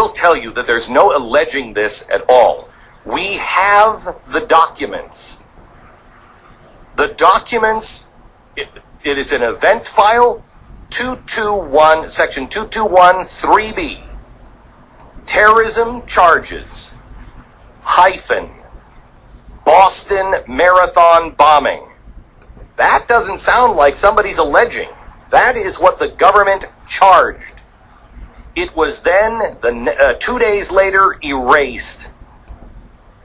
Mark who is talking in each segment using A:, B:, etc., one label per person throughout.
A: will tell you that there's no alleging this at all. We have the documents. The documents, it is an event file, 221, section 221 3B. Terrorism charges, hyphen, Boston Marathon bombing. That doesn't sound like somebody's alleging. That is what the government charged. It was then, 2 days later, erased.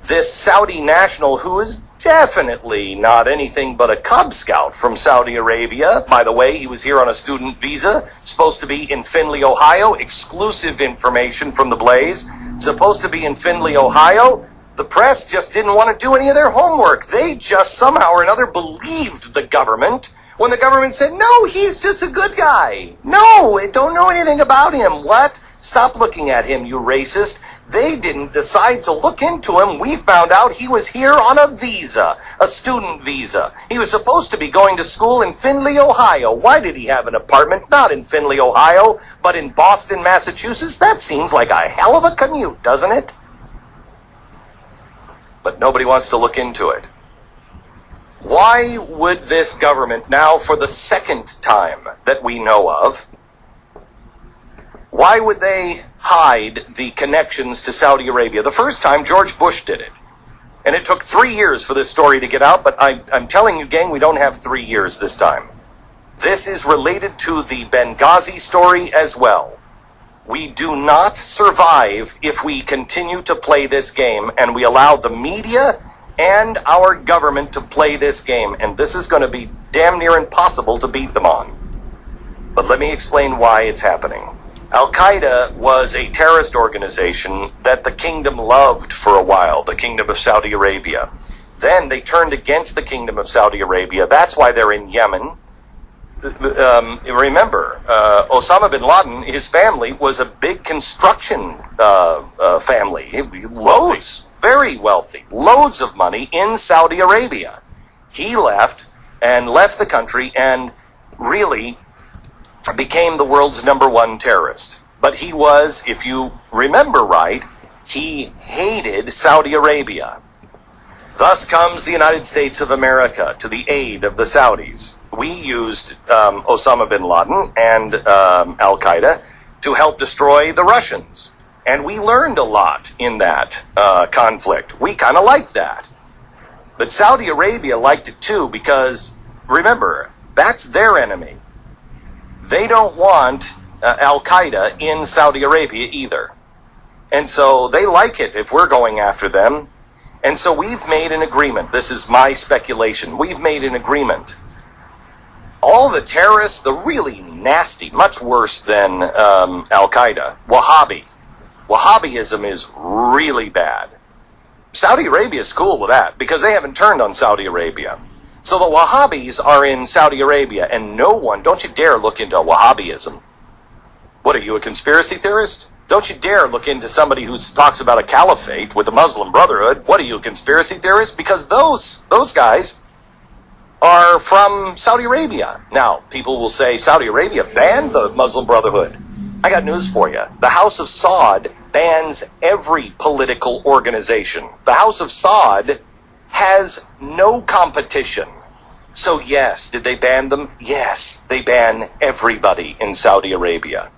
A: This Saudi national, who is definitely not anything but a Cub Scout from Saudi Arabia. By the way, he was here on a student visa, supposed to be in Findlay, Ohio. Exclusive information from the Blaze. Supposed to be in Findlay, Ohio. The press just didn't want to do any of their homework. They just somehow or another believed the government when the government said, no, he's just a good guy. No, I don't know anything about him. What? Stop looking at him, you racist. They didn't decide to look into him. We found out he was here on a visa, a student visa. He was supposed to be going to school in Findlay, Ohio. Why did he have an apartment? Not in Findlay, Ohio, but in Boston, Massachusetts? That seems like a hell of a commute, doesn't it? But nobody wants to look into it. Why would this government, now for the second time that we know of, why would they hide the connections to Saudi Arabia? The first time, George Bush did it. And it took 3 years for this story to get out, but I'm telling you, gang, we don't have 3 years this time. This is related to the Benghazi story as well. We do not survive if we continue to play this game and we allow the media and our government to play this game. And this is going to be damn near impossible to beat them on. But let me explain why it's happening. Al-Qaeda was a terrorist organization that the kingdom loved for a while, the kingdom of Saudi Arabia. Then they turned against the kingdom of Saudi Arabia. That's why they're in Yemen. Remember, Osama bin Laden, his family was a big construction family. Loads, very wealthy, loads of money in Saudi Arabia. He left the country and really became the world's #1 terrorist. But he was, if you remember right, he hated Saudi Arabia. Thus comes the United States of America to the aid of the Saudis. We used Osama bin Laden and Al-Qaeda to help destroy the Russians. And we learned a lot in that conflict. We kind of liked that. But Saudi Arabia liked it too because, remember, that's their enemy. They don't want Al-Qaeda in Saudi Arabia either. And so they like it if we're going after them. And so we've made an agreement. This is my speculation. We've made an agreement. All the terrorists, the really nasty, much worse than Al-Qaeda, Wahhabism is really bad. Saudi Arabia is cool with that because they haven't turned on Saudi Arabia. So the Wahhabis are in Saudi Arabia, and no one, don't you dare look into Wahhabism. What are you, a conspiracy theorist? Don't you dare look into somebody who talks about a caliphate with the Muslim Brotherhood. What are you, a conspiracy theorist? Because those guys are from Saudi Arabia. Now, people will say Saudi Arabia banned the Muslim Brotherhood. I got news for you. The House of Saud bans every political organization. The House of Saud has no competition. So yes, did they ban them? Yes, they ban everybody in Saudi Arabia.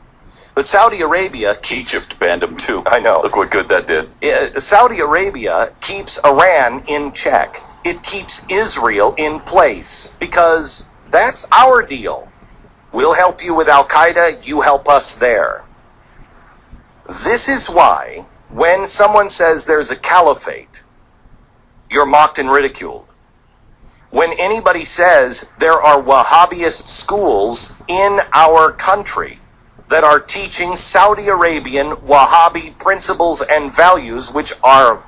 A: But Saudi Arabia keeps...
B: Egypt banned them too.
A: I know.
B: Look what good that did.
A: Saudi Arabia keeps Iran in check. It keeps Israel in place because that's our deal. We'll help you with Al-Qaeda, you help us there. This is why when someone says there's a caliphate, you're mocked and ridiculed. When anybody says there are Wahhabist schools in our country that are teaching Saudi Arabian Wahhabi principles and values, which are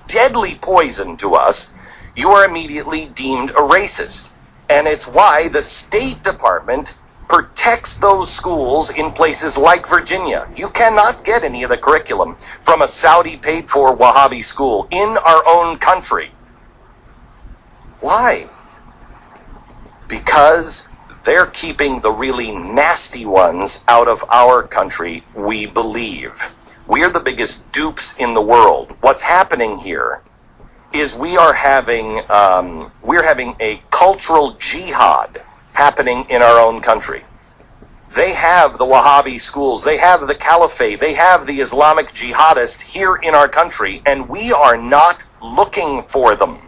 A: deadly poison to us, you are immediately deemed a racist. And it's why the State Department protects those schools in places like Virginia. You cannot get any of the curriculum from a Saudi-paid-for Wahhabi school in our own country. Why? Because they're keeping the really nasty ones out of our country, we believe. We are the biggest dupes in the world. What's happening here is we're having a cultural jihad happening in our own country. They have the Wahhabi schools, they have the Caliphate, they have the Islamic jihadist here in our country, and we are not looking for them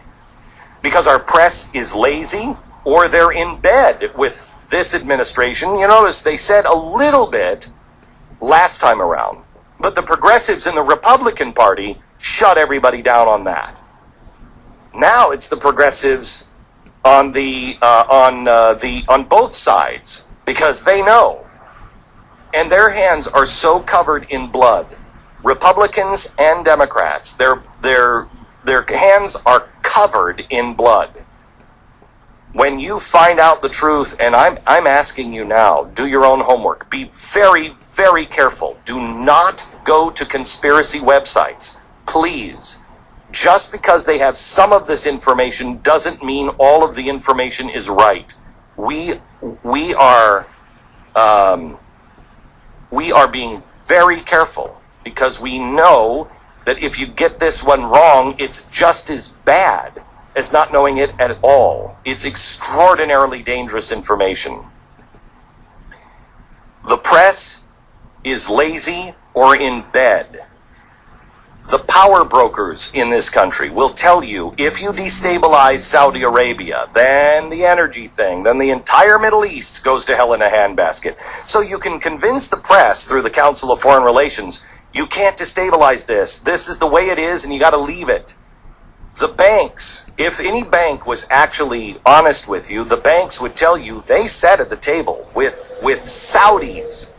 A: because our press is lazy or they're in bed with this administration. You notice they said a little bit last time around, but the progressives in the Republican Party shut everybody down on that. Now it's the progressives on both sides, because they know, and their hands are so covered in blood. Republicans and Democrats, their hands are covered in blood. When you find out the truth, and I'm asking you now, do your own homework. Be very, very careful. Do not go to conspiracy websites, please. Just because they have some of this information doesn't mean all of the information is right. We are being very careful, because we know that if you get this one wrong, it's just as bad as not knowing it at all. It's extraordinarily dangerous information. The press is lazy or in bed. The power brokers in this country will tell you, if you destabilize Saudi Arabia, then the energy thing, then the entire Middle East goes to hell in a handbasket. So you can convince the press through the Council of Foreign Relations, you can't destabilize this. This is the way it is, and you got to leave it. The banks, if any bank was actually honest with you, the banks would tell you they sat at the table with Saudis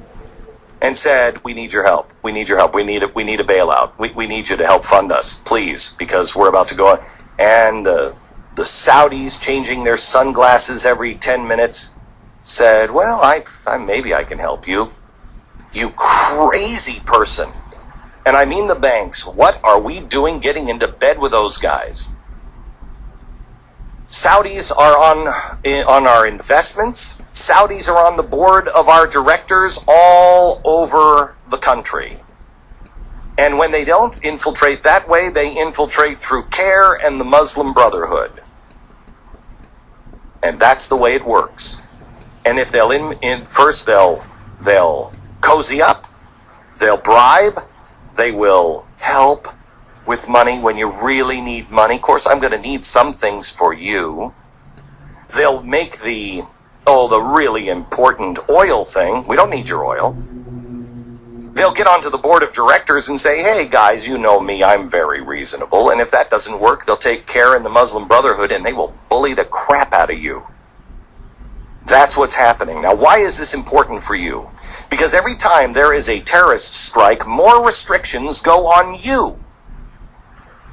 A: and said, we need your help. We need your help. We need a bailout. We need you to help fund us, please, because we're about to go on. And the Saudis, changing their sunglasses every 10 minutes, said, well, I maybe I can help you. You crazy person. And I mean the banks. What are we doing getting into bed with those guys? Saudis are on our investments. Saudis are on the board of our directors all over the country. And when they don't infiltrate that way, they infiltrate through CARE and the Muslim Brotherhood. And that's the way it works. And if they'll first they'll cozy up, they'll bribe, they will help with money when you really need money. Of course, I'm going to need some things for you. They'll make the really important oil thing. We don't need your oil. They'll get onto the board of directors and say, hey guys, you know me, I'm very reasonable. And if that doesn't work, they'll take CARE and the Muslim Brotherhood and they will bully the crap out of you. That's what's happening. Now, why is this important for you? Because every time there is a terrorist strike, more restrictions go on you.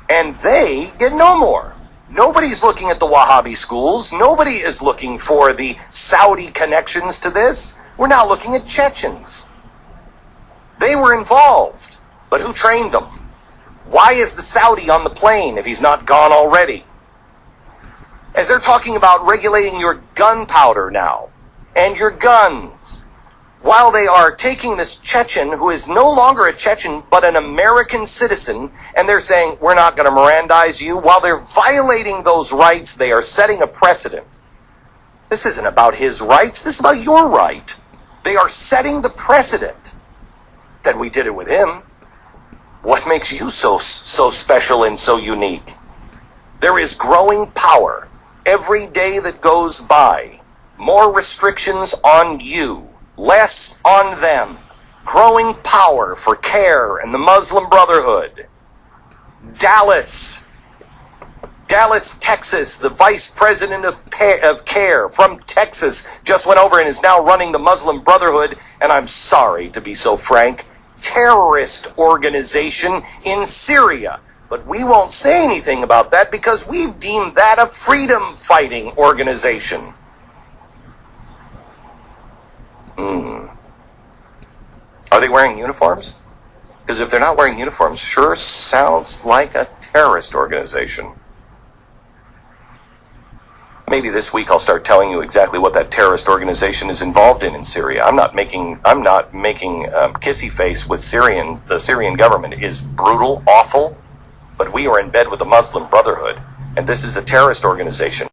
A: And they get no more. Nobody's looking at the Wahhabi schools. Nobody is looking for the Saudi connections to this. We're now looking at Chechens. They were involved. But who trained them? Why is the Saudi on the plane if he's not gone already? As they're talking about regulating your gunpowder now, and your guns, while they are taking this Chechen, who is no longer a Chechen, but an American citizen, and they're saying, we're not going to Mirandize you, while they're violating those rights, they are setting a precedent. This isn't about his rights, this is about your right. They are setting the precedent that we did it with him. What makes you so special and so unique? There is growing power. Every day that goes by, more restrictions on you, less on them. Growing power for CARE and the Muslim Brotherhood. Dallas, Texas, the vice president of CARE from Texas just went over and is now running the Muslim Brotherhood, and I'm sorry to be so frank, terrorist organization in Syria. But we won't say anything about that because we've deemed that a freedom-fighting organization. Are they wearing uniforms? Because if they're not wearing uniforms, sure sounds like a terrorist organization. Maybe this week I'll start telling you exactly what that terrorist organization is involved in Syria. I'm not making kissy face with Syrians. The Syrian government is brutal, awful, but we are in bed with the Muslim Brotherhood, and this is a terrorist organization.